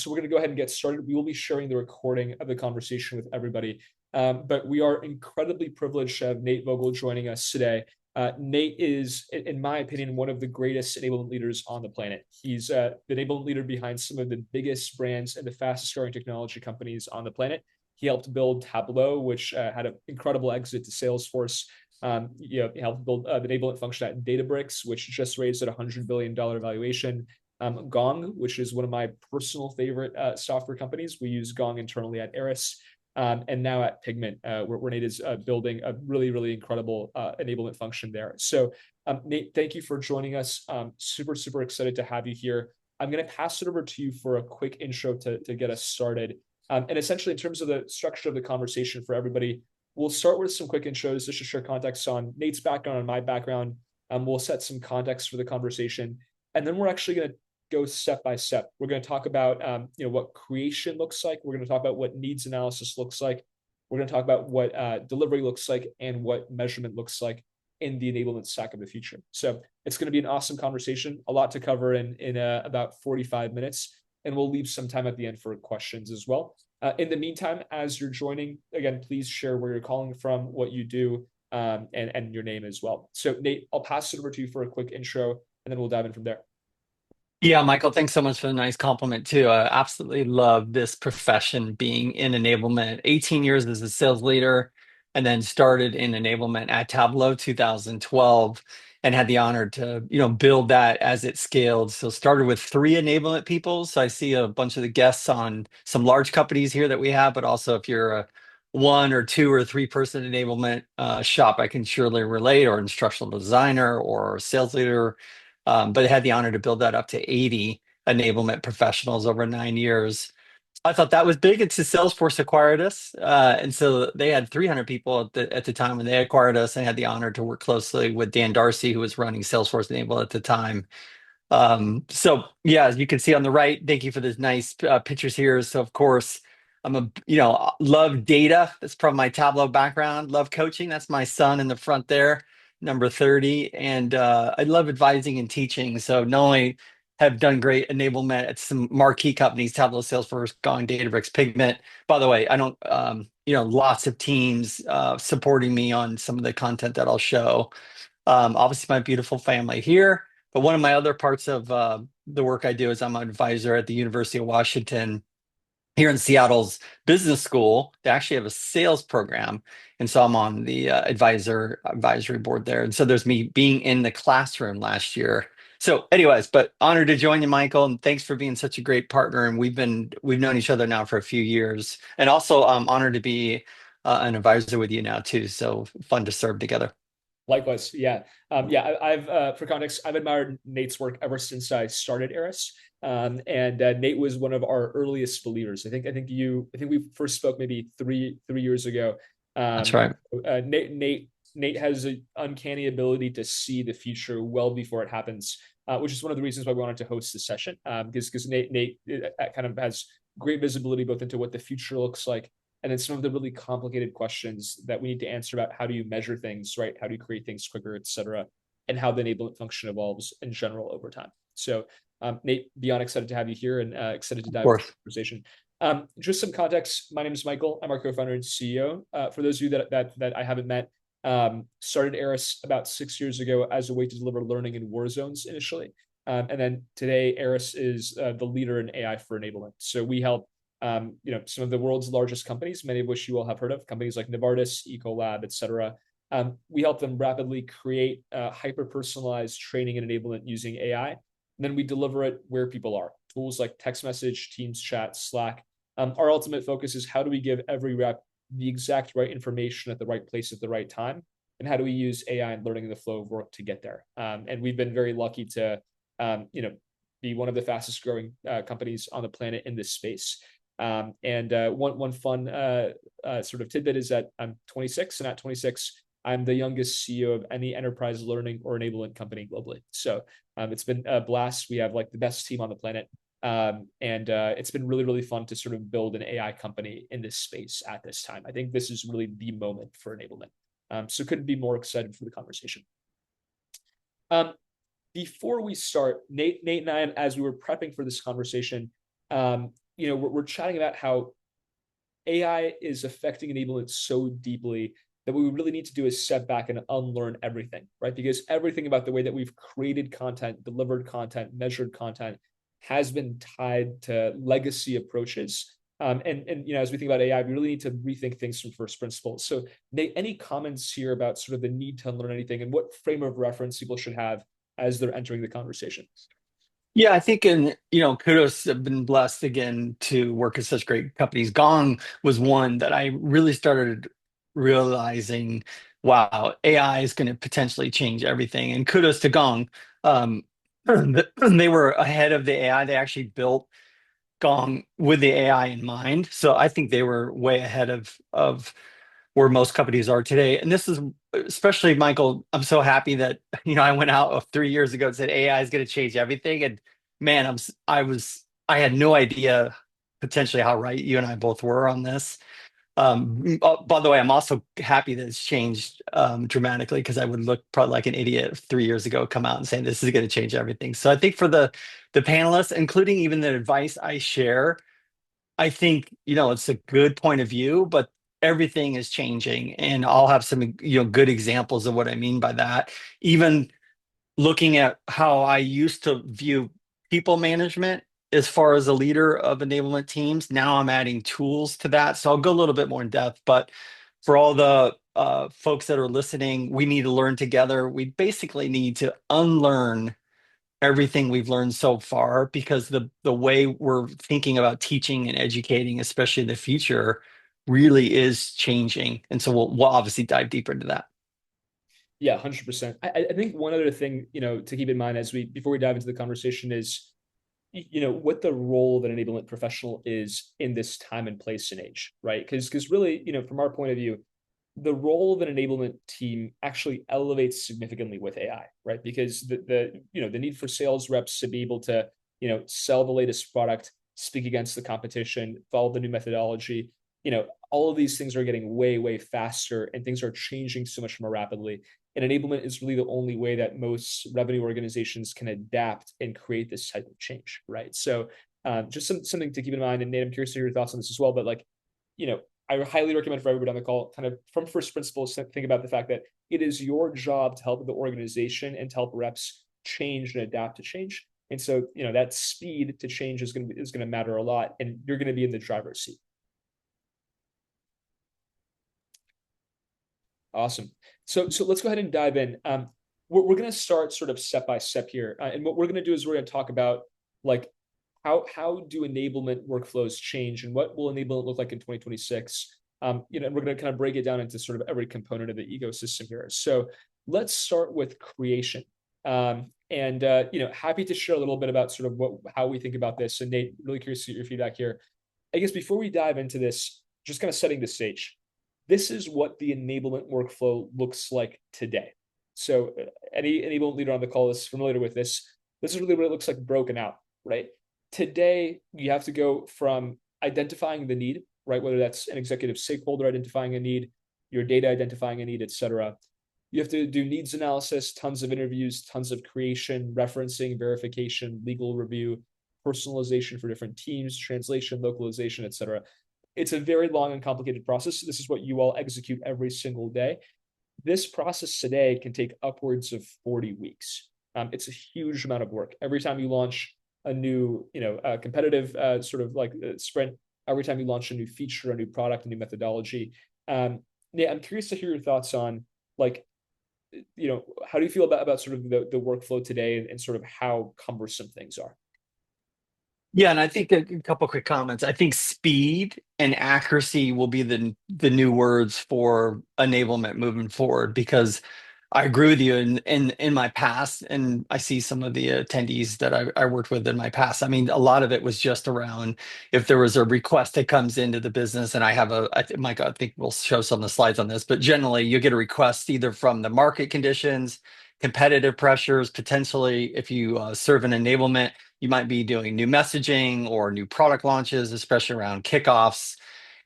So we're going to go ahead and get started. We will be sharing the recording of the conversation with everybody. But we are incredibly privileged to have Nate Vogel joining us today. Nate is, in my opinion, one of the greatest enablement leaders on the planet. He's the enablement leader behind some of the biggest brands and the fastest growing technology companies on the planet. He helped build Tableau, which had an incredible exit to Salesforce. He helped build the enablement function at Databricks, which just raised at a $100 billion valuation. Gong, which is one of my personal favorite software companies. We use Gong internally at Arist, and now at Pigment, where Nate is building a really, really incredible enablement function there. So, Nate, thank you for joining us. Super, super excited to have you here. I'm going to pass it over to you for a quick intro to get us started. And essentially, in terms of the structure of the conversation for everybody, we'll start with some quick intros just to share context on Nate's background and my background. We'll set some context for the conversation. And then we're actually going to go step by step. We're going to talk about what creation looks like. We're going to talk about what needs analysis looks like. We're going to talk about what delivery looks like and what measurement looks like in the enablement stack of the future. So it's going to be an awesome conversation, a lot to cover in about 45 minutes, and we'll leave some time at the end for questions as well. In the meantime, as you're joining, again, please share where you're calling from, what you do, and your name as well. So Nate, I'll pass it over to you for a quick intro, and then we'll dive in from there. Yeah, Michael, thanks so much for the nice compliment too. I absolutely love this profession being in enablement. 18 years as a sales leader, and then started in enablement at Tableau 2012 and had the honor to, build that as it scaled. So started with 3 enablement people. So I see a bunch of the guests on some large companies here that we have, but also if you're a 1 or 2 or 3 person enablement shop, I can surely relate, or instructional designer or sales leader. But I had the honor to build that up to 80 enablement professionals over 9 years. I thought that was big until Salesforce acquired us. And so they had 300 people at the time when they acquired us, and had the honor to work closely with Dan Darcy, who was running Salesforce Enable at the time. So yeah, as you can see on the right, thank you for those nice pictures here. So of course, love data. That's from my Tableau background. Love coaching. That's my son in the front there, number 30. And I love advising and teaching. So not only have done great enablement at some marquee companies, Tableau, Salesforce, Gong, Databricks, Pigment. By the way, I don't, lots of teams supporting me on some of the content that I'll show. Obviously, my beautiful family here. But one of my other parts of the work I do is I'm an advisor at the University of Washington here in Seattle's business school. They actually have a sales program. And so I'm on the advisory board there. And so there's me being in the classroom last year. So anyways, but honored to join you, Michael, and thanks for being such a great partner. And we've known each other now for a few years. And also I'm honored to be an advisor with you now too. So fun to serve together. Likewise, yeah, I've for context, I've admired Nate's work ever since I started Arist, and Nate was one of our earliest believers. I think we first spoke maybe three years ago. That's Um, right. Nate has an uncanny ability to see the future well before it happens, which is one of the reasons why we wanted to host this session. Because Nate kind of has great visibility both into what the future looks like, and then some of the really complicated questions that we need to answer about how do you measure things, right? How do you create things quicker, et cetera, and how the enablement function evolves in general over time. So, Nate, beyond excited to have you here and excited to Of dive into course. the conversation. Just some context. My name is Michael. I'm our co-founder and CEO. For those of you that I haven't met, started Arist about 6 years ago as a way to deliver learning in war zones initially. And then today, Arist is the leader in AI for enablement. So we help some of the world's largest companies, many of which you all have heard of, companies like Novartis, Ecolab, et cetera. We help them rapidly create hyper-personalized training and enablement using AI. And then we deliver it where people are. Tools like text message, Teams chat, Slack. Our ultimate focus is how do we give every rep the exact right information at the right place at the right time? And how do we use AI and learning in the flow of work to get there? And we've been very lucky to, be one of the fastest growing companies on the planet in this space. And one fun sort of tidbit is that I'm 26, and at 26, I'm the youngest CEO of any enterprise learning or enablement company globally. So it's been a blast. We have like the best team on the planet. And it's been really, really fun to sort of build an AI company in this space at this time. I think this is really the moment for enablement. So couldn't be more excited for the conversation. Before we start, Nate and I, as we were prepping for this conversation, we're chatting about how AI is affecting enablement so deeply that what we really need to do is step back and unlearn everything, right? Because everything about the way that we've created content, delivered content, measured content has been tied to legacy approaches. And as we think about AI, we really need to rethink things from first principles. So, Nate, any comments here about sort of the need to unlearn anything and what frame of reference people should have as they're entering the conversation? Yeah, I think, and kudos have been blessed again to work at such great companies. Gong was one that I really started realizing, wow, AI is going to potentially change everything. And kudos to Gong. Um, they were ahead of the AI. They actually built Gong with the AI in mind. So I think they were way ahead of where most companies are today. And this is especially, Michael, I'm so happy that I went out of 3 years ago and said AI is going to change everything. And man, I had no idea potentially how right you and I both were on this. By the way, I'm also happy that it's changed dramatically, because I would look probably like an idiot 3 years ago, come out and saying this is going to change everything. So I think for the panelists, including even the advice I share, I think, it's a good point of view, but everything is changing. And I'll have some, good examples of what I mean by that. Even looking at how I used to view people management as far as a leader of enablement teams, now I'm adding tools to that. So I'll go a little bit more in depth, but for all the folks that are listening, we need to learn together. We basically need to unlearn everything we've learned so far, because the way we're thinking about teaching and educating, especially in the future, really is changing. And so we'll obviously dive deeper into that. Yeah, 100%. I think one other thing, to keep in mind as we before we dive into the conversation is, what the role of an enablement professional is in this time and place and age, right? Because really, from our point of view, the role of an enablement team actually elevates significantly with AI, right? Because the need for sales reps to be able to, sell the latest product, speak against the competition, follow the new methodology, all of these things are getting way, way faster and things are changing so much more rapidly. And enablement is really the only way that most revenue organizations can adapt and create this type of change, right? So just something to keep in mind. And Nate, I'm curious to hear your thoughts on this as well. But you know, I highly recommend for everybody on the call, kind of from first principles, think about the fact that it is your job to help the organization and to help reps change and adapt to change. And so, that speed to change is going to matter a lot, and you're going to be in the driver's seat. Awesome. So let's go ahead and dive in. We're going to start sort of step by step here, and what we're going to do is we're going to talk about like how do enablement workflows change, and what will enablement look like in 2026. And we're going to kind of break it down into sort of every component of the ecosystem here. So let's start with creation. And happy to share a little bit about sort of how we think about this. And Nate, really curious to get your feedback here. I guess before we dive into this, just kind of setting the stage. This is what the enablement workflow looks like today. So any enablement leader on the call is familiar with this. This is really what it looks like broken out, right? Today, you have to go from identifying the need, right? Whether that's an executive stakeholder identifying a need, your data identifying a need, et cetera. You have to do needs analysis, tons of interviews, tons of creation, referencing, verification, legal review, personalization for different teams, translation, localization, et cetera. It's a very long and complicated process. This is what you all execute every single day. This process today can take upwards of 40 weeks. It's a huge amount of work. Every time you launch a new, competitive sort of like sprint, every time you launch a new feature, a new product, a new methodology. Yeah, I'm curious to hear your thoughts on how do you feel about sort of the workflow today, and sort of how cumbersome things are? Yeah, and I think a couple quick comments. I think speed and accuracy will be the new words for enablement moving forward, because I agree with you. In my past, and I see some of the attendees that I worked with in my past. I mean, a lot of it was just around if there was a request that comes into the business, and Mike, I think we'll show some of the slides on this, but generally you get a request either from the market conditions, competitive pressures, potentially if you serve an enablement, you might be doing new messaging or new product launches, especially around kickoffs.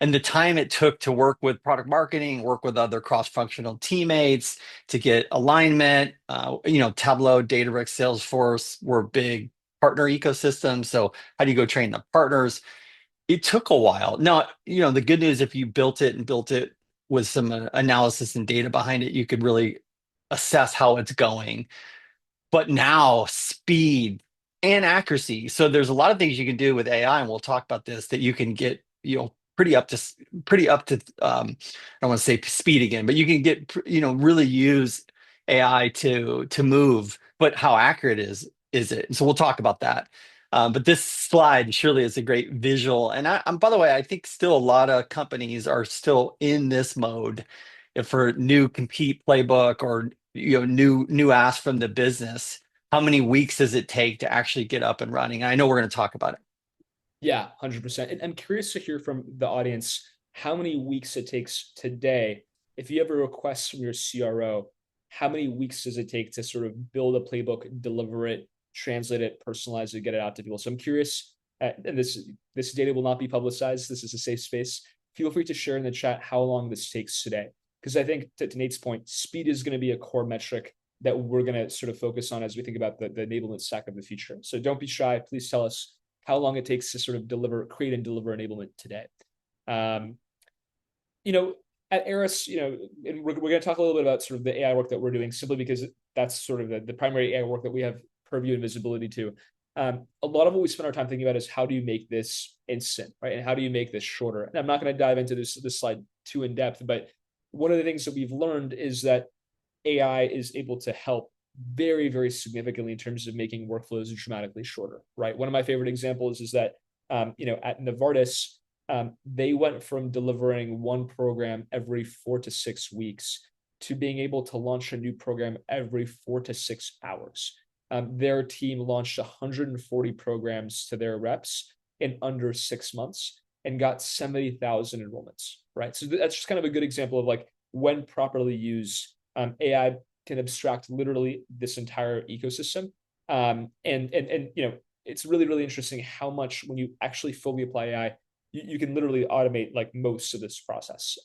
And the time it took to work with product marketing, work with other cross-functional teammates to get alignment. Tableau, Databricks, Salesforce were big partner ecosystems. So how do you go train the partners? It took a while. Now, the good news, if you built it and built it with some analysis and data behind it, you could really assess how it's going. But now speed and accuracy. So there's a lot of things you can do with AI, and we'll talk about this, that you can get, pretty up to I don't want to say speed again, but you can get, really use AI to move, but how accurate is it? And so we'll talk about that. But this slide surely is a great visual. And by the way, I think still a lot of companies are still in this mode for new compete playbook, or new ask from the business. How many weeks does it take to actually get up and running? And I know we're going to talk about it. Yeah, 100%. And I'm curious to hear from the audience how many weeks it takes today. If you have a request from your CRO, how many weeks does it take to sort of build a playbook, deliver it, translate it, personalize it, get it out to people? So I'm curious, and this data will not be publicized. This is a safe space. Feel free to share in the chat how long this takes today. Because I think to Nate's point, speed is going to be a core metric that we're going to sort of focus on as we think about the enablement stack of the future. So don't be shy. Please tell us how long it takes to sort of create and deliver enablement today. Um, you know, at Arist, and we're going to talk a little bit about sort of the AI work that we're doing, simply because that's sort of the primary AI work that we have purview and visibility to. A lot of what we spend our time thinking about is how do you make this instant, right? And how do you make this shorter? And I'm not going to dive into this slide too in depth, but one of the things that we've learned is that AI is able to help very, very significantly in terms of making workflows dramatically shorter, right? One of my favorite examples is that, at Novartis, they went from delivering one program every 4 to 6 weeks to being able to launch a new program every 4 to 6 hours. Their team launched 140 programs to their reps in under 6 months and got 70,000 enrollments, right? So that's just kind of a good example of like when properly used, AI can abstract literally this entire ecosystem. And it's really, really interesting how much when you actually fully apply AI, you can literally automate like most of this process.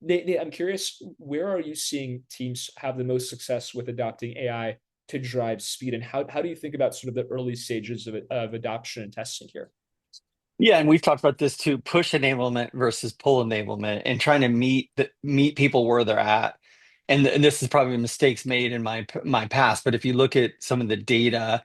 Nate, I'm curious, where are you seeing teams have the most success with adopting AI to drive speed, and how do you think about sort of the early stages of adoption and testing here? Yeah, and we've talked about this too: push enablement versus pull enablement, and trying to meet people where they're at. And this is probably mistakes made in my past, but if you look at some of the data,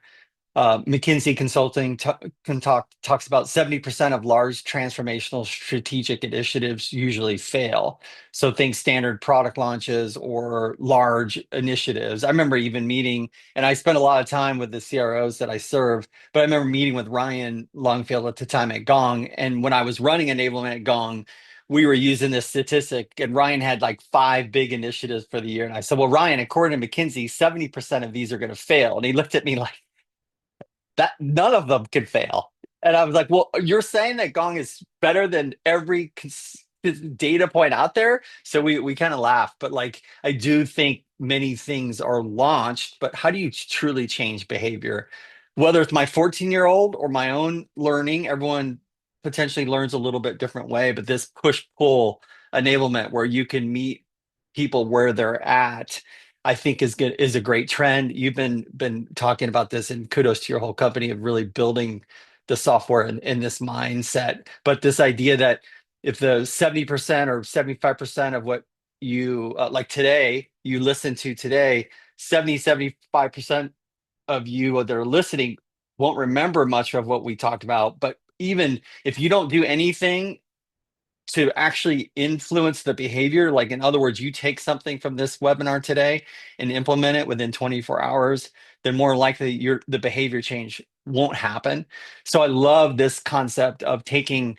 McKinsey Consulting talks about 70% of large transformational strategic initiatives usually fail. So think standard product launches or large initiatives. I remember even meeting, and I spent a lot of time with the CROs that I serve, but I remember meeting with Ryan Longfield at the time at Gong. And when I was running enablement at Gong, we were using this statistic, and Ryan had like 5 big initiatives for the year. And I said, well, Ryan, according to McKinsey, 70% of these are going to fail. And he looked at me like, that none of them could fail. And I was like, well, you're saying that Gong is better than every data point out there? So we kind of laugh, but like, I do think many things are launched, but how do you truly change behavior? Whether it's my 14-year-old or my own learning, everyone potentially learns a little bit different way, but this push pull enablement where you can meet people where they're at, I think is a great trend. You've been talking about this, and kudos to your whole company of really building the software in this mindset. But this idea that if the 70% or 75% of what you like today, you listen to today, 75% of you that are listening won't remember much of what we talked about. But even if you don't do anything to actually influence the behavior, like in other words, you take something from this webinar today and implement it within 24 hours, then more likely the behavior change won't happen. So I love this concept of taking,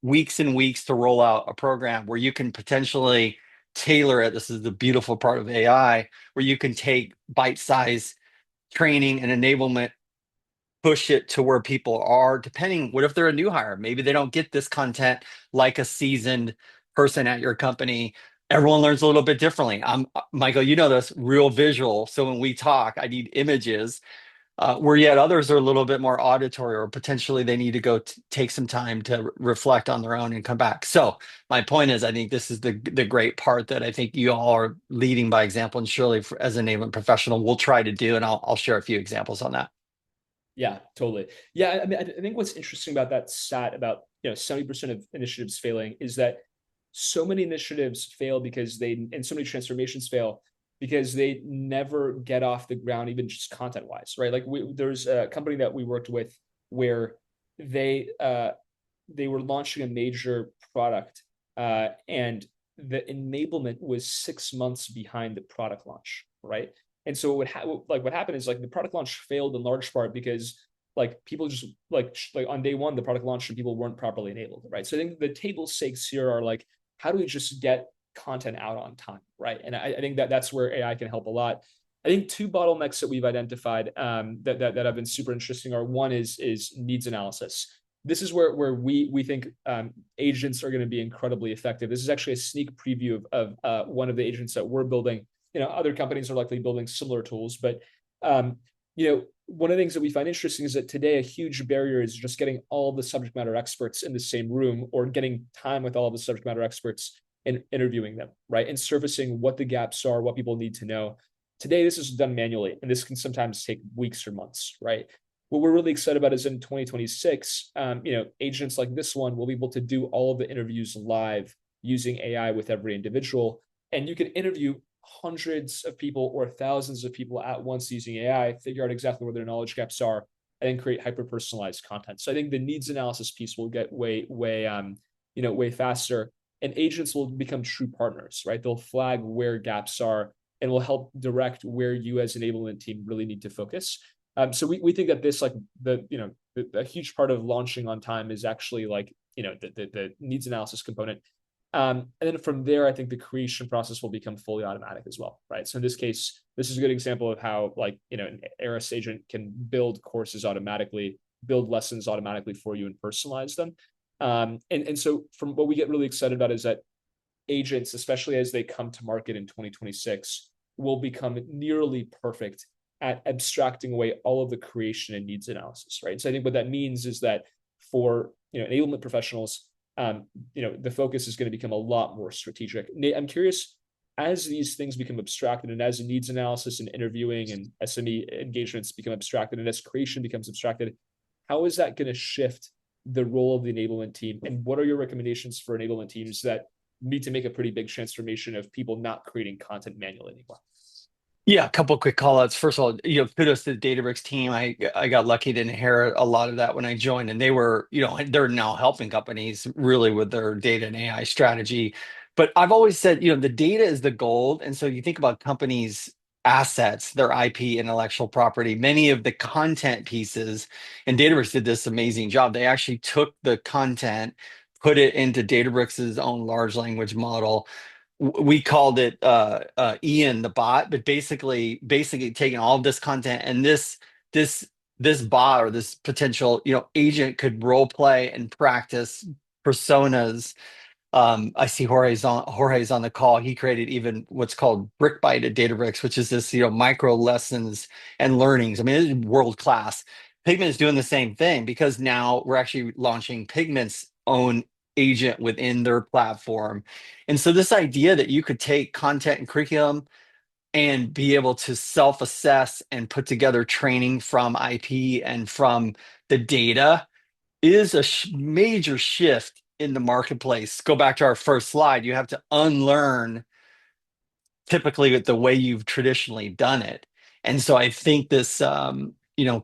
weeks and weeks to roll out a program where you can potentially tailor it. This is the beautiful part of AI, where you can take bite-sized training and enablement, push it to where people are, depending, what if they're a new hire? Maybe they don't get this content like a seasoned person at your company. Everyone learns a little bit differently. I'm Michael, you know this, real visual. So when we talk, I need images, where yet others are a little bit more auditory, or potentially they need to go take some time to reflect on their own and come back. So my point is, I think this is the great part that I think you all are leading by example, and surely as an enablement professional, we'll try to do, and I'll share a few examples on that. Yeah, totally. Yeah, I mean, I think what's interesting about that stat about 70% of initiatives failing is that so many initiatives fail because they and so many transformations fail because they never get off the ground, even just content wise, right? Like there's a company that we worked with where they uh, they were launching a major product, and the enablement was 6 months behind the product launch, right? And so what happened is like the product launch failed in large part because like people just like on day one the product launched and people weren't properly enabled, right? So I think the table stakes here are like how do we just get content out on time, right? And I think that that's where AI can help a lot. I think two bottlenecks that we've identified that have been super interesting are one is needs analysis. This is where we think agents are going to be incredibly effective. This is actually a sneak preview of one of the agents that we're building. Other companies are likely building similar tools, but um, one of the things that we find interesting is that today a huge barrier is just getting all the subject matter experts in the same room or getting time with all the subject matter experts and interviewing them, right? And surfacing what the gaps are, what people need to know. Today, this is done manually, and this can sometimes take weeks or months, right? What we're really excited about is in 2026, agents like this one will be able to do all of the interviews live using AI with every individual. And you can interview hundreds of people or thousands of people at once using AI, figure out exactly where their knowledge gaps are, and then create hyper personalized content. So I think the needs analysis piece will get way faster, and agents will become true partners, right? They'll flag where gaps are and will help direct where you as an enablement team really need to focus. So we think that this like a huge part of launching on time is actually like the needs analysis component. And then from there, I think the creation process will become fully automatic as well, right? So in this case, this is a good example of how like an Arist agent can build courses automatically, build lessons automatically for you, and personalize them. And so from what we get really excited about is that agents, especially as they come to market in 2026, will become nearly perfect at abstracting away all of the creation and needs analysis, right? So I think what that means is that for enablement professionals, the focus is going to become a lot more strategic. Nate, I'm curious, as these things become abstracted and as the needs analysis and interviewing and SME engagements become abstracted and as creation becomes abstracted, how is that going to shift the role of the enablement team? And what are your recommendations for enablement teams that need to make a pretty big transformation of people not creating content manually anymore? Yeah, a couple of quick call outs. First of all, kudos to the Databricks team. I got lucky to inherit a lot of that when I joined, and they were, they're now helping companies really with their data and AI strategy. But I've always said, the data is the gold. And so you think about companies' assets, their IP, intellectual property, many of the content pieces, and Databricks did this amazing job. They actually took the content, put it into Databricks' own large language model. We called it Ian the bot, but basically taking all of this content and this this bot or this potential agent could role play and practice personas. I see Jorge's on the call. He created even what's called Brick Bite at Databricks, which is this micro lessons and learnings. I mean, it's world class. Pigment is doing the same thing because now we're actually launching Pigment's own agent within their platform. And so this idea that you could take content and curriculum and be able to self-assess and put together training from IP and from the data is a major shift in the marketplace. Go back to our first slide. You have to unlearn typically the way you've traditionally done it. And so I think this,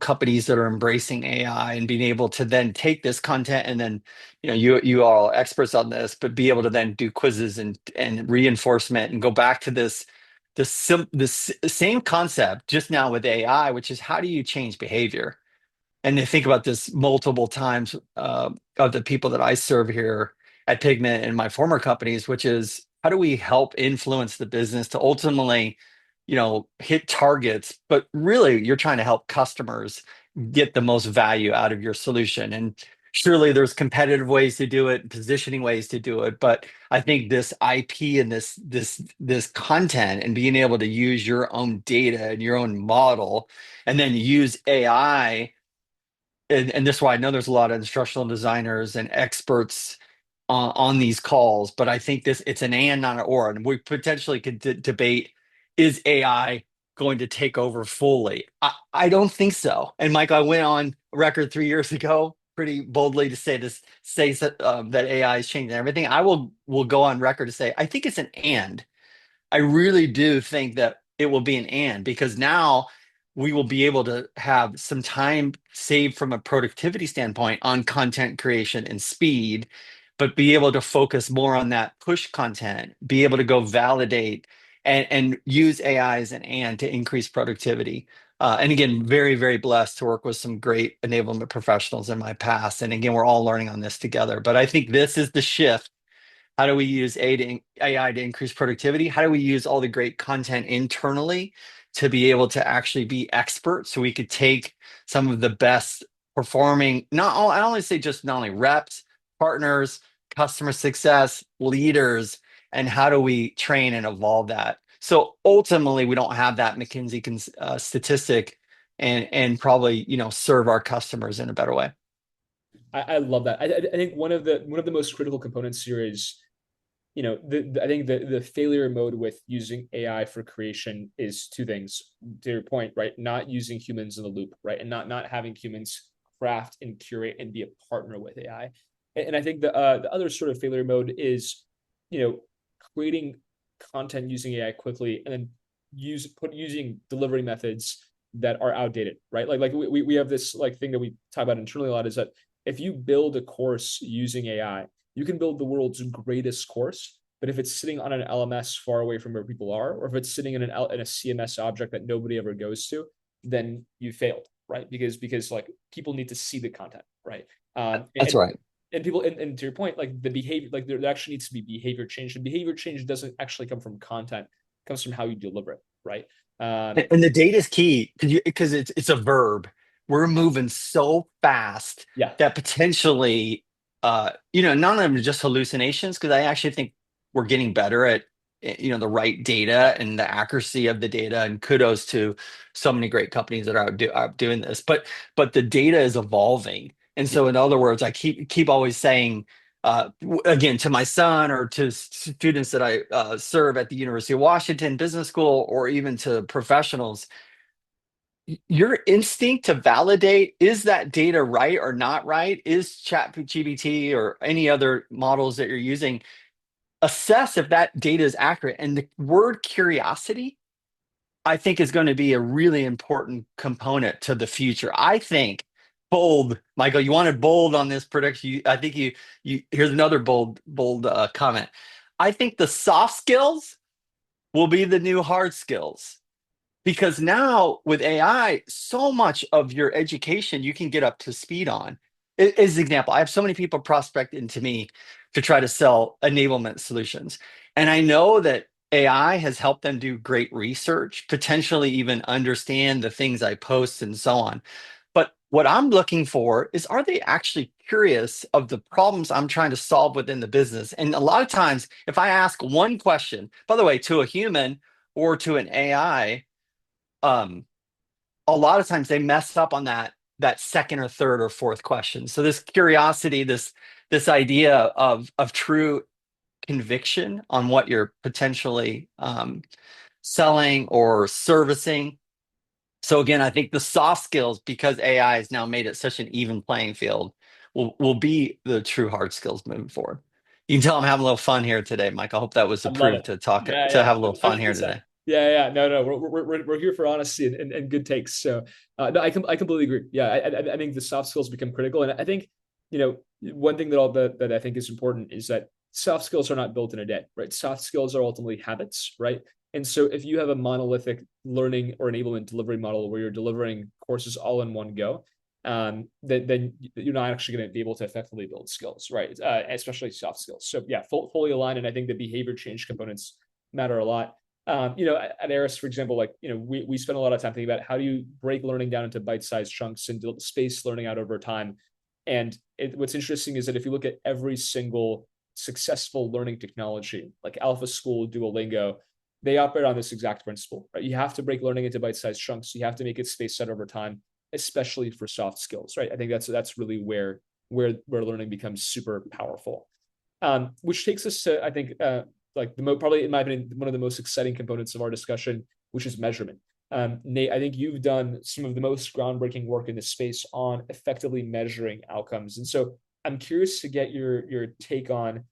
companies that are embracing AI and being able to then take this content and then, you all are experts on this, but be able to then do quizzes and reinforcement and go back to this same concept just now with AI, which is how do you change behavior? And they think about this multiple times of the people that I serve here at Pigment and my former companies, which is how do we help influence the business to ultimately, hit targets, but really you're trying to help customers get the most value out of your solution. And surely there's competitive ways to do it, positioning ways to do it, but I think this IP and this content and being able to use your own data and your own model and then use AI, and this is why I know there's a lot of instructional designers and experts on these calls, but I think it's an and not an or, and we potentially could debate: is AI going to take over fully. I don't think so. And Michael, I went on record 3 years ago pretty boldly to say this, say that AI is changing everything. I will go on record to say I think it's an and. I really do think that it will be an and, because now we will be able to have some time saved from a productivity standpoint on content creation and speed, but be able to focus more on that push content, be able to go validate and use AI as an and to increase productivity. And again, very, very blessed to work with some great enablement professionals in my past. And again, we're all learning on this together. But I think this is the shift. How do we use AI to increase productivity? How do we use all the great content internally to be able to actually be experts, so we could take some of the best performing, I only say just not only reps, partners, customer success, leaders, and how do we train and evolve that? So ultimately, we don't have that McKinsey statistic and probably, serve our customers in a better way. I love that. I think one of the most critical components here is, I think the failure mode with using AI for creation is two things. To your point, right? Not using humans in the loop, right? And not having humans craft and curate and be a partner with AI. And I think the other sort of failure mode is, creating content using AI quickly and then using delivery methods that are outdated, right? Like we have this like thing that we talk about internally a lot, is that if you build a course using AI, you can build the world's greatest course, but if it's sitting on an LMS far away from where people are, or if it's sitting in a CMS object that nobody ever goes to, then you failed, right? Because like people need to see the content, right? That's And right. people, and to your point, like the behavior, like there actually needs to be behavior change, and behavior change doesn't actually come from content; it comes from how you deliver it, right? And the data is key because it's a verb. We're moving so fast Yeah, that potentially, none of them are just hallucinations. Because I actually think we're getting better at, the right yeah, data and the accuracy of the data. And kudos to so many great companies that are out doing this. But the data is evolving, and yeah. so in other words, I keep always saying, again, to my son or to students that I serve at the University of Washington Business School, or even to professionals, your instinct to validate, is that data right or not right? Is ChatGPT or any other models that you're using, assess if that data is accurate. And the word curiosity, I think, is going to be a really important component to the future. I think bold, Michael, you wanted bold on this prediction. I think you here's another bold comment. I think the soft skills will be the new hard skills, because now with AI, so much of your education you can get up to speed on. As an example, I have so many people prospect into me to try to sell enablement solutions. And I know that AI has helped them do great research, potentially even understand the things I post and so on. But what I'm looking for is, are they actually curious of the problems I'm trying to solve within the business? And a lot of times, if I ask one question, by the way, to a human or to an AI, um, a lot of times they mess up on that second or third or fourth question. So this curiosity, this idea of true conviction on what you're potentially selling or servicing. So again, I think the soft skills, because AI has now made it such an even playing field, will be the true hard skills moving forward. You can tell I'm having a little fun here today, Mike. I hope that was I love it. approved to talk Yeah, to yeah, have a little fun here 100%. today. Yeah, yeah. No. We're here for honesty and good takes. So, no, I completely agree. Yeah, I think the soft skills become critical, and I think, one thing that I think is important is that soft skills are not built in a day, right? Soft skills are ultimately habits, right? And so if you have a monolithic learning or enablement delivery model where you're delivering courses all in one go, then you're not actually going to be able to effectively build skills, right? Especially soft skills. So yeah, fully aligned, and I think the behavior change components matter a lot. At Arist, for example, like, we spend a lot of time thinking about how do you break learning down into bite-sized chunks and space learning out over time. And what's interesting is that if you look at every single successful learning technology, like Alpha School, Duolingo, they operate on this exact principle, right? You have to break learning into bite-sized chunks. You have to make it spaced out over time, especially for soft skills, right? I think that's really where learning becomes super powerful. Which takes us to, I think, like probably in my opinion, one of the most exciting components of our discussion, which is measurement. Nate, I think you've done some of the most groundbreaking work in this space on effectively measuring outcomes. And so I'm curious to get your take on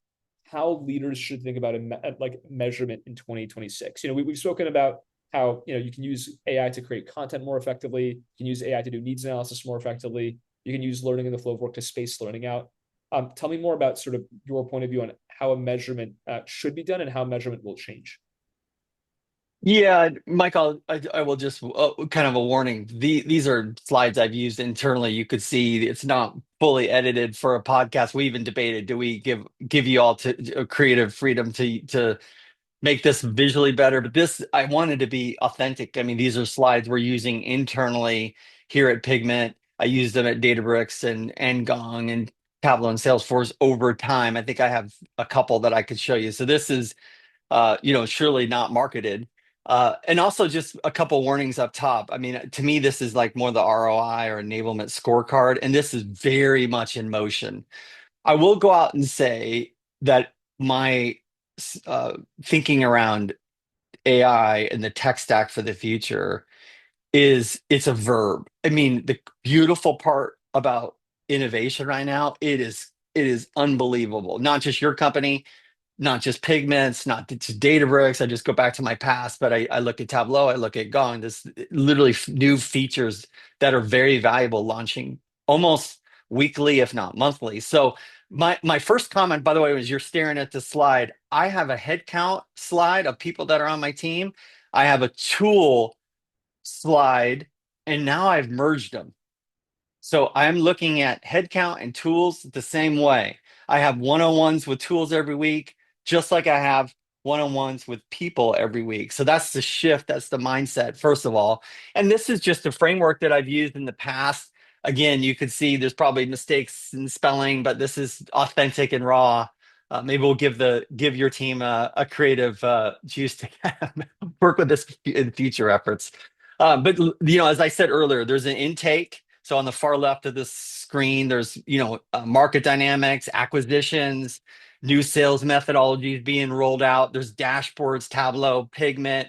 how leaders should think about like measurement in 2026. We've spoken about how you can use AI to create content more effectively. You can use AI to do needs analysis more effectively. You can use learning in the flow of work to space learning out. Tell me more about sort of your point of view on how a measurement should be done and how measurement will change. Yeah, Michael, I will just kind of a warning. These are slides I've used internally. You could see it's not fully edited for a podcast. We even debated, do we give you all to creative freedom to make this visually better? But this, I wanted to be authentic. I mean, these are slides we're using internally here at Pigment. I use them at Databricks and Gong and Tableau and Salesforce over time. I think I have a couple that I could show you. So this is surely not marketed. And also just a couple warnings up top. I mean, to me, this is like more the ROI or enablement scorecard, and this is very much in motion. I will go out and say that my thinking around AI and the tech stack for the future is it's a verb. I mean, the beautiful part about innovation right now, it is unbelievable. Not just your company, not just pigments, not just Databricks. I just go back to my past, but I look at Tableau, I look at Gong. This literally new features that are very valuable launching almost weekly, if not monthly. So my first comment, by the way, was you're staring at the slide. I have a head count slide of people that are on my team. I have a tool slide, and now I've merged them. So I'm looking at headcount and tools the same way. I have one-on-ones with tools every week, just like I have one-on-ones with people every week. So that's the shift. That's the mindset, first of all. And this is just a framework that I've used in the past. Again, you could see there's probably mistakes in spelling, but this is authentic and raw. Maybe we'll give your team a creative juice to work with this in future efforts. But as I said earlier, there's an intake. So on the far left of the screen, there's market dynamics, acquisitions, new sales methodologies being rolled out. There's dashboards, Tableau, Pigment,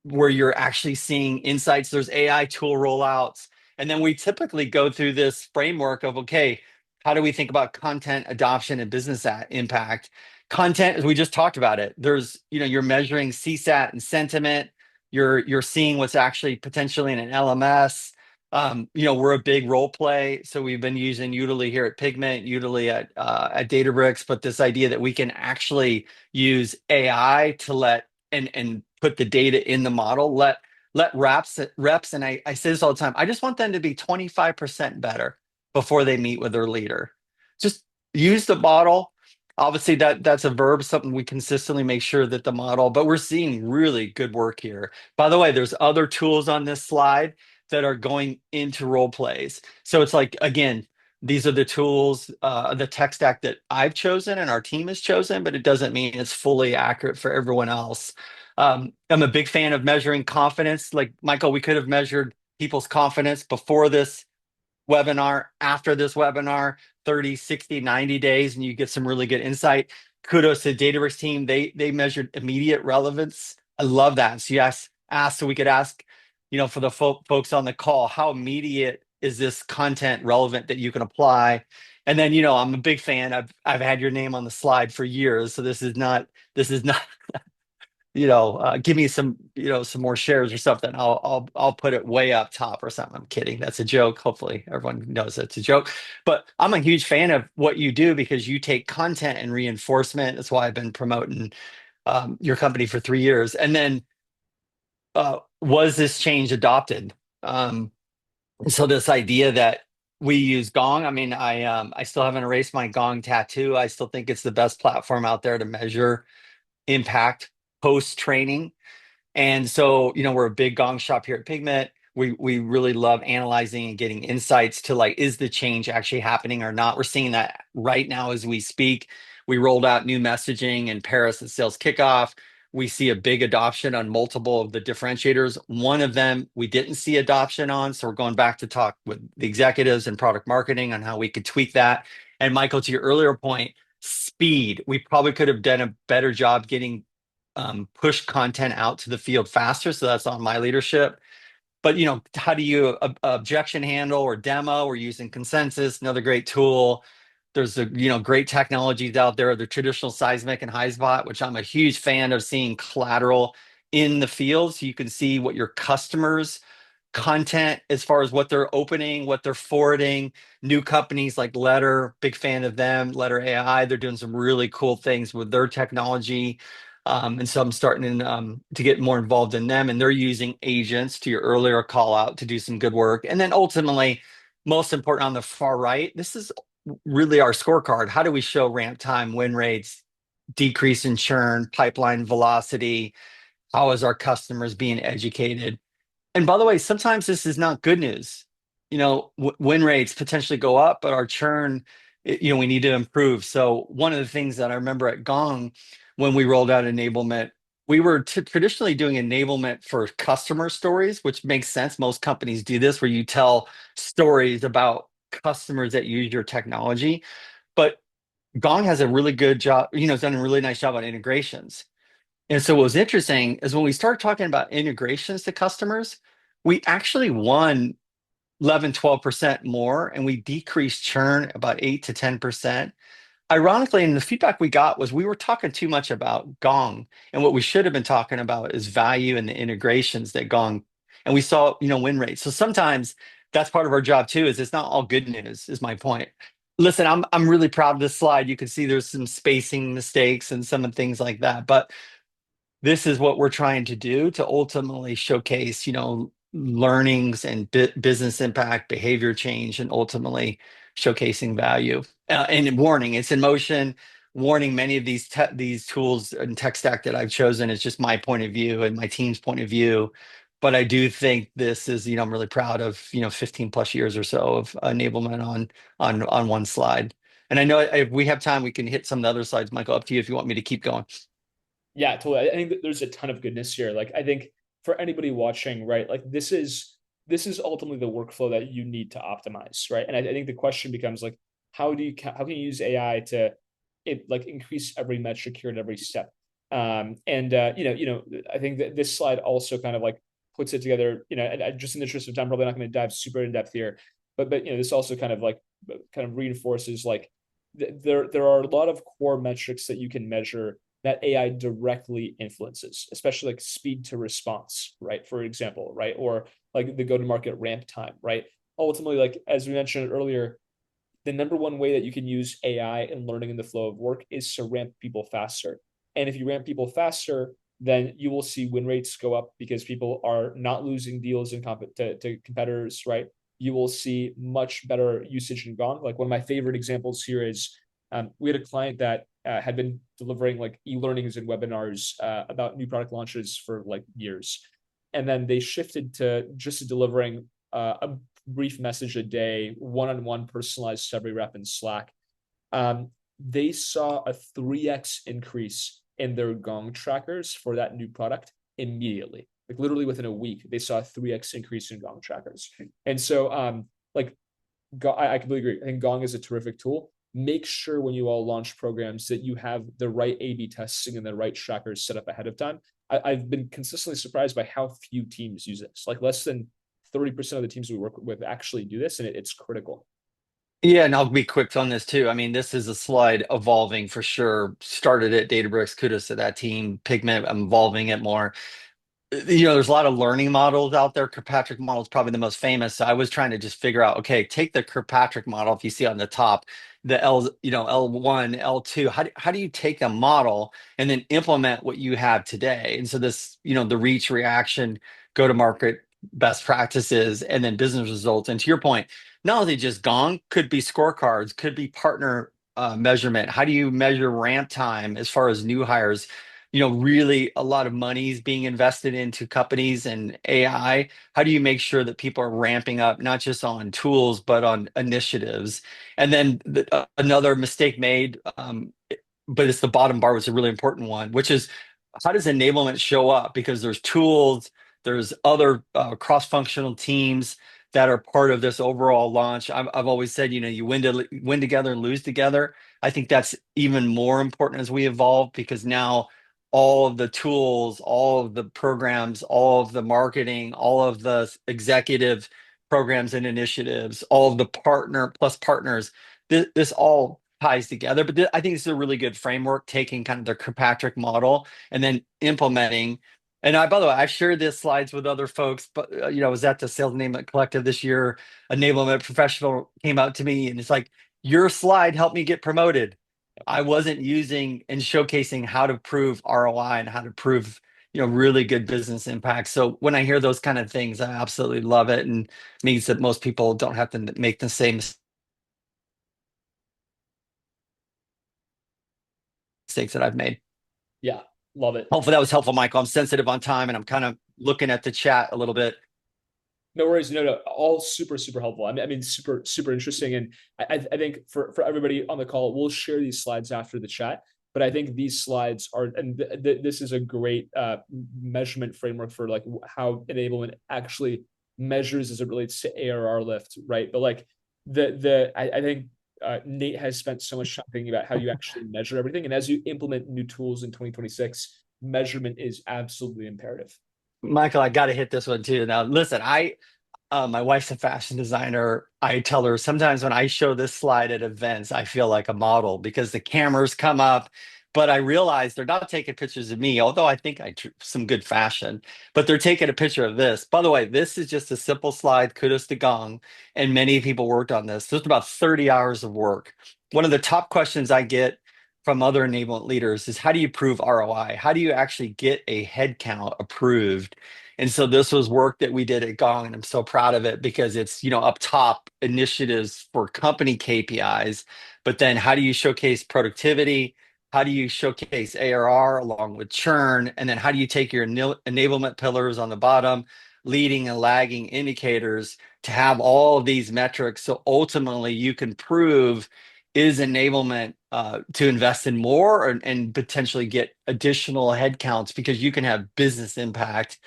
where you're actually seeing insights. There's AI tool rollouts. And then we typically go through this framework of, okay, how do we think about content adoption and business impact? Content, as we just talked about it, there's, you're measuring CSAT and sentiment. You're seeing what's actually potentially in an LMS. We're a big role play, so we've been using Udemy here at Pigment, Udemy at Databricks, but this idea that we can actually use AI to let and put the data in the model, let reps, and I say this all the time, I just want them to be 25% better before they meet with their leader. Just use the model. Obviously, that's a verb, something we consistently make sure that the model, but we're seeing really good work here. By the way, there's other tools on this slide that are going into role plays. So it's like, again, these are the tools, the tech stack that I've chosen and our team has chosen, but it doesn't mean it's fully accurate for everyone else. I'm a big fan of measuring confidence. Like, Michael, we could have measured people's confidence before this webinar, after this webinar, 30, 60, 90 days, and you get some really good insight. Kudos to the Databricks team. They measured immediate relevance. I love that. So you asked so we could ask, for the folks on the call, how immediate is this content relevant that you can apply? And then, I'm a big fan. I've had your name on the slide for years, so this is not give me some more shares or something. I'll put it way up top or something. I'm kidding. That's a joke. Hopefully everyone knows that's a joke. But I'm a huge fan of what you do because you take content and reinforcement. That's why I've been promoting your company for 3 years. And then was this change adopted? So this idea that we use Gong. I mean, I still haven't erased my Gong tattoo. I still think it's the best platform out there to measure impact post training. And so, we're a big Gong shop here at Pigment. We really love analyzing and getting insights to, like, is the change actually happening or not? We're seeing that right now as we speak. We rolled out new messaging in Paris at sales kickoff. We see a big adoption on multiple of the differentiators. One of them we didn't see adoption on. So we're going back to talk with the executives and product marketing on how we could tweak that. And Michael, to your earlier point, speed. We probably could have done a better job getting push content out to the field faster. So that's on my leadership. But how do you objection handle or demo? We're using Consensus, another great tool. There's great technologies out there, the traditional seismic and HighSpot, which I'm a huge fan of seeing collateral in the field, so you can see what your customers content as far as what they're opening, what they're forwarding. New companies like Letter, big fan of them. Letter AI, they're doing some really cool things with their technology. And so I'm starting to get more involved in them, and they're using agents, to your earlier call out, to do some good work. And then ultimately, most important on the far right, this is really our scorecard. How do we show ramp time, win rates, decrease in churn, pipeline velocity? How is our customers being educated? And by the way, sometimes this is not good news. Win rates potentially go up, but our churn, we need to improve. So one of the things that I remember at Gong when we rolled out enablement, we were traditionally doing enablement for customer stories, which makes sense. Most companies do this, where you tell stories about customers that use your technology. But Gong has a really good job, has done a really nice job on integrations. And so what was interesting is when we started talking about integrations to customers, we actually won 11, 12% more, and we decreased churn about 8 to 10%. Ironically, and the feedback we got was we were talking too much about Gong, and what we should have been talking about is value and the integrations that Gong, and we saw, win rates. So sometimes that's part of our job too, is it's not all good news, is my point. Listen, I'm really proud of this slide. You can see there's some spacing mistakes and some of things like that, but this is what we're trying to do to ultimately showcase, learnings and business impact, behavior change, and ultimately showcasing value. And warning, it's in motion. Warning, many of these tools and tech stack that I've chosen is just my point of view and my team's point of view. But I do think this is, I'm really proud of, 15 plus years or so of enablement on one slide. And I know if we have time, we can hit some of the other slides. Michael, up to you if you want me to keep going. Yeah, totally. I think that there's a ton of goodness here. Like, I think for anybody watching, right, like this is ultimately the workflow that you need to optimize, right? And I think the question becomes like, how can you use AI to like increase every metric here at every step? And I think that this slide also kind of like puts it together. And just in the interest of time, probably not going to dive super in depth here, but this also kind of like kind of reinforces like there are a lot of core metrics that you can measure that AI directly influences, especially like speed to response, right? For example, right? Or like the go-to-market ramp time, right? Ultimately, like as we mentioned earlier, the number one way that you can use AI and learning in the flow of work is to ramp people faster. And if you ramp people faster, then you will see win rates go up because people are not losing deals to competitors, right? You will see much better usage in Gong. Like one of my favorite examples here is we had a client that had been delivering like e-learnings and webinars about new product launches for like years. And then they shifted to just delivering a brief message a day, one-on-one personalized to every rep in Slack. They saw a 3x increase in their Gong trackers for that new product immediately. Like literally within a week, they saw a 3x increase in Gong trackers. And so like I completely agree. I think Gong is a terrific tool. Make sure when you all launch programs that you have the right A/B testing and the right trackers set up ahead of time. I've been consistently surprised by how few teams use this. Like less than 30% of the teams we work with actually do this, and it's critical. Yeah, and I'll be quick on this too. I mean, this is a slide evolving for sure. Started at Databricks, kudos to that team. Pigment, I'm evolving it more. There's a lot of learning models out there. Kirkpatrick model is probably the most famous. So I was trying to just figure out, okay, take the Kirkpatrick model. If you see on the top, the L1, L2, how do you take a model and then implement what you have today? And so this, the reach, reaction, go to market best practices, and then business results. And to your point, not only just Gong, could be scorecards, could be partner measurement. How do you measure ramp time as far as new hires? Really a lot of money is being invested into companies and AI. How do you make sure that people are ramping up, not just on tools, but on initiatives? And then another mistake made, but it's the bottom bar was a really important one, which is how does enablement show up? Because there's tools, there's other cross-functional teams that are part of this overall launch. I've always said, you win together and lose together. I think that's even more important as we evolve because now all of the tools, all of the programs, all of the marketing, all of the executive programs and initiatives, all of the partner plus partners. This all ties together. But I think this is a really good framework, taking kind of the Kirkpatrick model and then implementing. And by the way, I've shared this slides with other folks, but I was at the Sales Enablement Collective this year. Enablement professional came out to me and it's like, your slide helped me get promoted. I wasn't using and showcasing how to prove ROI and how to prove, really good business impact. So when I hear those kind of things, I absolutely love it, and means that most people don't have to make the same mistakes that I've made. Yeah, love it. Hopefully that was helpful, Michael. I'm sensitive on time and I'm kind of looking at the chat a little bit. No worries. No, no, all super, super helpful. I mean, super, super interesting. And I think for everybody on the call, we'll share these slides after the chat. But I think these slides are, and this is a great measurement framework for like how enablement actually measures as it relates to ARR lift, right? But like I think Nate has spent so much time thinking about how you actually measure everything, and as you implement new tools in 2026, measurement is absolutely imperative. Michael, I got to hit this one too. Now, listen, my wife's a fashion designer. I tell her sometimes when I show this slide at events, I feel like a model because the cameras come up, but I realize they're not taking pictures of me, although I think I do some good fashion, but they're taking a picture of this. By the way, this is just a simple slide. Kudos to Gong. And many people worked on this. This was about 30 hours of work. One of the top questions I get from other enablement leaders is, how do you prove ROI? How do you actually get a head count approved? And so this was work that we did at Gong, and I'm so proud of it because it's, up top initiatives for company KPIs, but then how do you showcase productivity? How do you showcase ARR along with churn? And then how do you take your enablement pillars on the bottom, leading and lagging indicators, to have all of these metrics so ultimately you can prove, is enablement to invest in more, and potentially get additional headcounts because you can have business impact.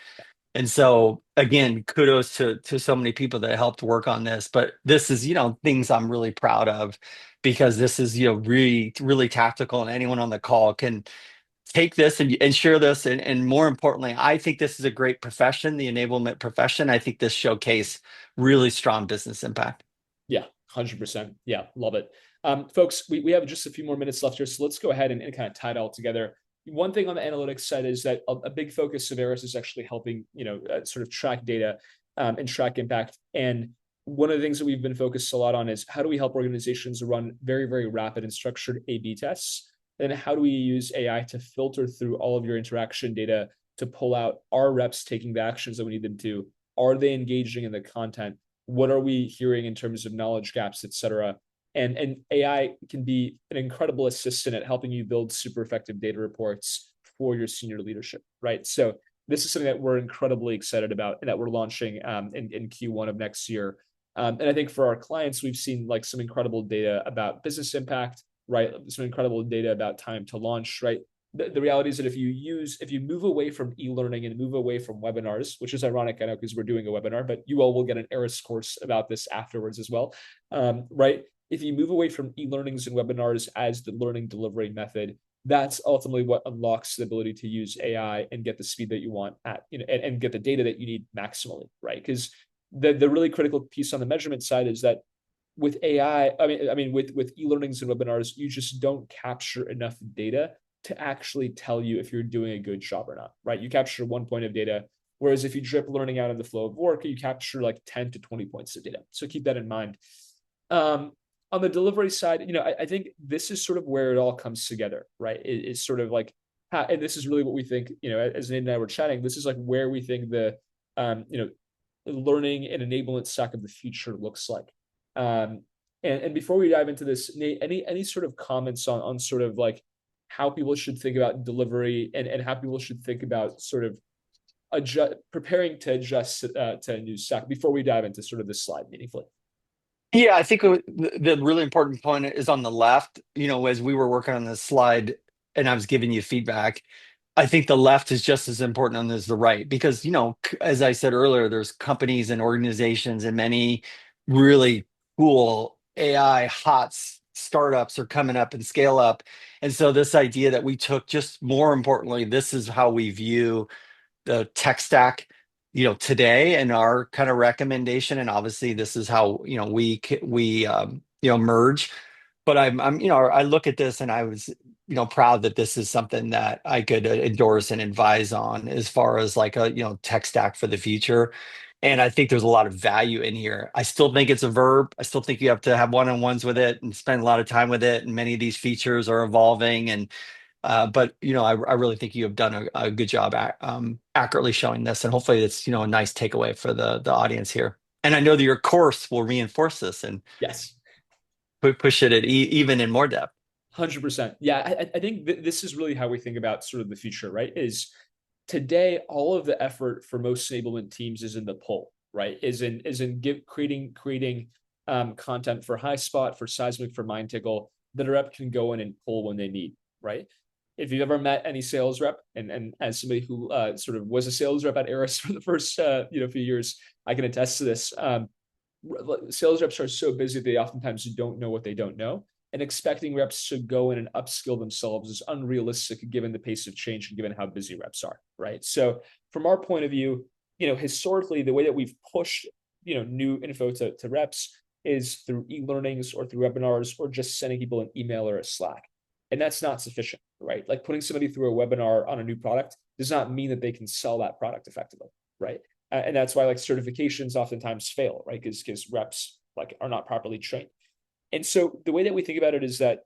And so again, kudos to so many people that helped work on this. But this is, things I'm really proud of, because this is, really, really tactical, and anyone on the call can take this and share this. And more importantly, I think this is a great profession, the enablement profession. I think this showcase really strong business impact. Yeah, 100%. Yeah, love it. Folks, we have just a few more minutes left here, so let's go ahead and kind of tie it all together. One thing on the analytics side is that a big focus of Arist is actually helping, sort of track data and track impact. And one of the things that we've been focused a lot on is, how do we help organizations run very, very rapid and structured A/B tests? And how do we use AI to filter through all of your interaction data to pull out, are reps taking the actions that we need them to? Are they engaging in the content? What are we hearing in terms of knowledge gaps, et cetera? And AI can be an incredible assistant at helping you build super effective data reports for your senior leadership, right? So this is something that we're incredibly excited about and that we're launching in Q1 of next year. And I think for our clients, we've seen like some incredible data about business impact, right? Some incredible data about time to launch, right? The reality is that if you move away from e-learning and move away from webinars, which is ironic, I know, because we're doing a webinar, but you all will get an Arist course about this afterwards as well, right? If you move away from e-learnings and webinars as the learning delivery method, that's ultimately what unlocks the ability to use AI and get the speed that you want at, and get the data that you need maximally, right? Because the really critical piece on the measurement side is that with AI, with e-learnings and webinars, you just don't capture enough data to actually tell you if you're doing a good job or not, right? You capture 1 point of data, whereas if you drip learning out of the flow of work, you capture like 10 to 20 points of data. So keep that in mind. On the delivery side, I think this is sort of where it all comes together, right? It's sort of like, and this is really what we think, as Nate and I were chatting, this is like where we think the, learning and enablement stack of the future looks like. And before we dive into this, Nate, any sort of comments on sort of like how people should think about delivery, and how people should think about sort of preparing to adjust to a new stack before we dive into sort of this slide meaningfully? Yeah, I think the really important point is on the left. As we were working on this slide and I was giving you feedback, I think the left is just as important as the right, because, as I said earlier, there's companies and organizations and many really cool AI hot startups are coming up and scale up. And so this idea that we took, just more importantly, this is how we view the tech stack, today, and our kind of recommendation. And obviously this is how, we merge. But I look at this and I was, proud that this is something that I could endorse and advise on as far as like a, tech stack for the future. And I think there's a lot of value in here. I still think it's a verb. I still think you have to have one-on-ones with it and spend a lot of time with it. And many of these features are evolving. And but I really think you have done a good job at accurately showing this, and hopefully it's a nice takeaway for the audience here. And I know that your course will reinforce this and Yes. push it at even in more depth. 100%. Yeah, I think this is really how we think about sort of the future, right? Is today all of the effort for most enablement teams is in the pull, right? Is in creating content for Highspot, for Seismic, for MindTickle that a rep can go in and pull when they need, right? If you've ever met any sales rep, and as somebody who sort of was a sales rep at Arist for the first few years, I can attest to this. Sales reps are so busy they oftentimes don't know what they don't know, and expecting reps to go in and upskill themselves is unrealistic given the pace of change and given how busy reps are, right? So from our point of view, historically the way that we've pushed new info to reps is through e-learnings or through webinars or just sending people an email or a Slack. And that's not sufficient, right? Like putting somebody through a webinar on a new product does not mean that they can sell that product effectively, right? And that's why like certifications oftentimes fail, right? Because reps like are not properly trained. And so the way that we think about it is that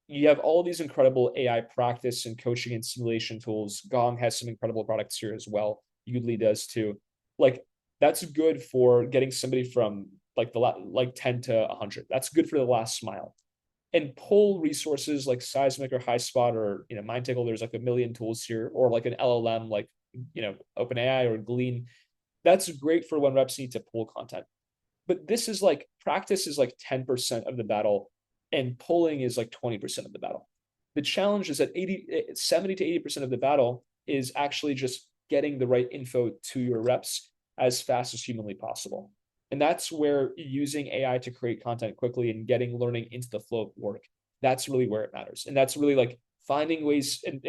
you have all these incredible AI practice and coaching and simulation tools. Gong has some incredible products here as well. Udemy does too. Like that's good for getting somebody from like 10 to 100. That's good for the last mile. And pull resources like Seismic or Highspot or MindTickle. There's like a million tools here, or like an LLM like OpenAI or Glean. That's great for when reps need to pull content. But this is like practice is like 10% of the battle, and pulling is like 20% of the battle. The challenge is that 70 to 80% of the battle is actually just getting the right info to your reps as fast as humanly possible. And that's where using AI to create content quickly and getting learning into the flow of work, that's really where it matters. And that's really like finding ways, and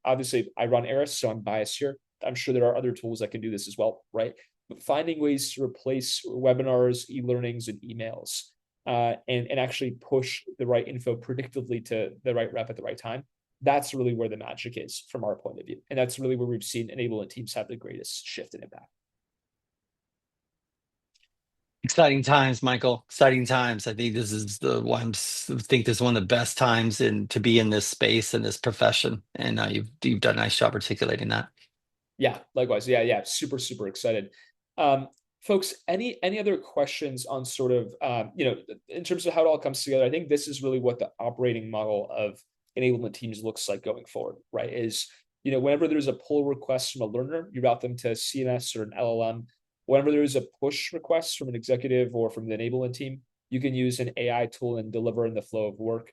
obviously I run Arist, so I'm biased here. I'm sure there are other tools that can do this as well, right? But finding ways to replace webinars, e-learnings, and emails, and actually push the right info predictably to the right rep at the right time. That's really where the magic is from our point of view. And that's really where we've seen enablement teams have the greatest shift and impact. Exciting times, Michael. Exciting times. I think this is think this is one of the best times to be in this space and this profession. And you've done a nice job articulating that. Yeah, likewise. Yeah. Super, super excited. Folks, any other questions on sort of in terms of how it all comes together? I think this is really what the operating model of enablement teams looks like going forward, right? Is whenever there's a pull request from a learner, you route them to CMS or an LLM. Whenever there is a push request from an executive or from the enablement team, you can use an AI tool and deliver in the flow of work.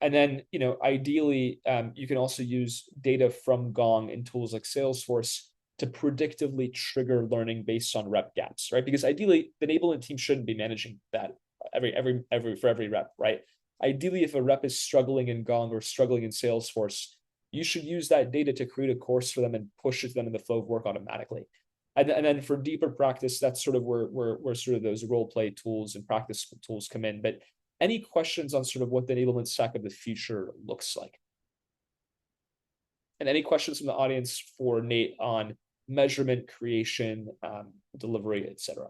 And then, ideally, you can also use data from Gong and tools like Salesforce to predictively trigger learning based on rep gaps, right? Because ideally, the enablement team shouldn't be managing that for every rep, right? Ideally, if a rep is struggling in Gong or struggling in Salesforce, you should use that data to create a course for them and push it to them in the flow of work automatically. And then for deeper practice, that's sort of where sort of those role play tools and practice tools come in. But any questions on sort of what the enablement stack of the future looks like? And any questions from the audience for Nate on measurement, creation, delivery, etc.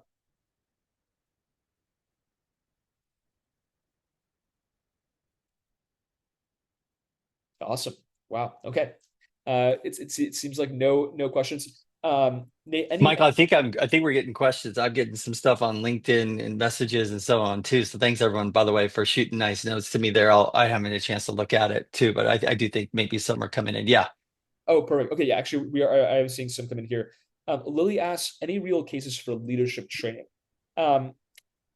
Awesome. Wow. Okay. It seems like no questions. Nate, Michael, I think we're getting questions. I'm getting some stuff on LinkedIn and messages and so on too. So thanks everyone, by the way, for shooting nice notes to me there. I haven't had a chance to look at it too, but I do think maybe some are coming in. Yeah. Oh, perfect. Okay, yeah, actually, I am seeing some come in here. Lily asks, any real cases for leadership training? I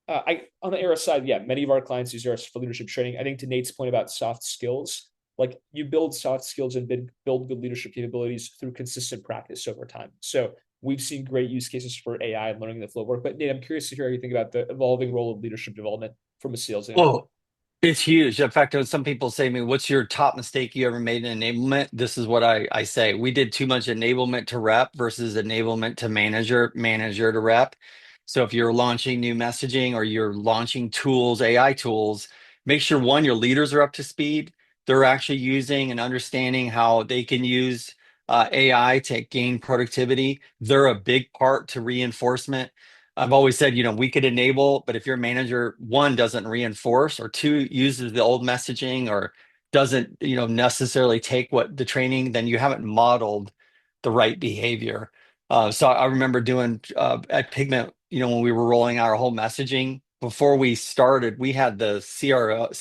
on the Arist side, yeah, many of our clients use Arist for leadership training. I think to Nate's point about soft skills, like you build soft skills and build good leadership capabilities through consistent practice over time. So we've seen great use cases for AI and learning the flow of work. But Nate, I'm curious to hear how you think about the evolving role of leadership development from a sales Oh, It's huge. In fact, when some people say to me, "What's your top mistake you ever made in enablement?" This is what I say. We did too much enablement to rep versus enablement to manager, manager to rep. So if you're launching new messaging or you're launching tools, AI tools, make sure one, your leaders are up to speed. They're actually using and understanding how they can use AI to gain productivity. They're a big part to reinforcement. I've always said, we could enable, but if your manager, one, doesn't reinforce, or two, uses the old messaging, or doesn't, necessarily take what the training, then you haven't modeled the right behavior. So I remember doing at Pigment, when we were rolling out our whole messaging, before we started, we had the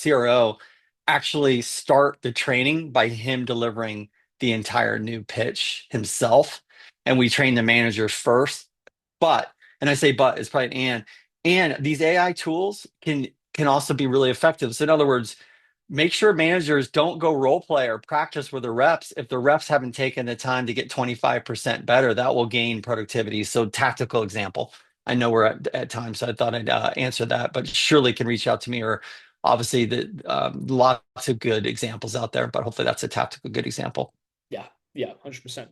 CRO actually start the training by him delivering the entire new pitch himself. And we trained the managers first. But and I say but, it's probably and these AI tools can also be really effective. So in other words, make sure managers don't go role play or practice with the reps. If the reps haven't taken the time to get 25% better, that will gain productivity. So tactical example. I know we're at time, so I thought I'd answer that, but surely can reach out to me, or obviously the lots of good examples out there, but hopefully that's a tactical good example. Yeah, yeah, 100%.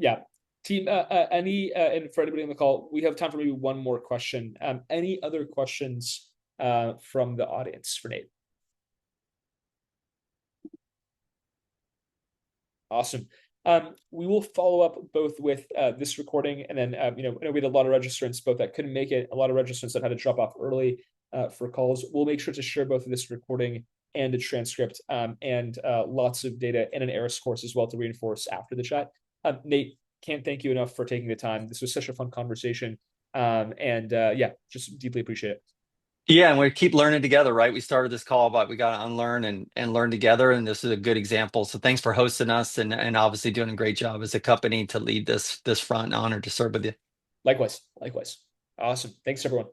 Yeah, team. And for anybody on the call, we have time for maybe one more question. Any other questions from the audience for Nate? Awesome. We will follow up both with this recording, and then we had a lot of registrants both that couldn't make it, a lot of registrants that had to drop off early for calls. We'll make sure to share both of this recording and a transcript, and lots of data in an Arist course as well to reinforce after the chat. Nate, can't thank you enough for taking the time. This was such a fun conversation, and yeah, just deeply appreciate it. Yeah, and we keep learning together, right? We started this call, but we got to unlearn and learn together. And this is a good example. So thanks for hosting us, and obviously doing a great job as a company to lead this front. Honored to serve with you. Likewise, likewise. Awesome. Thanks, everyone.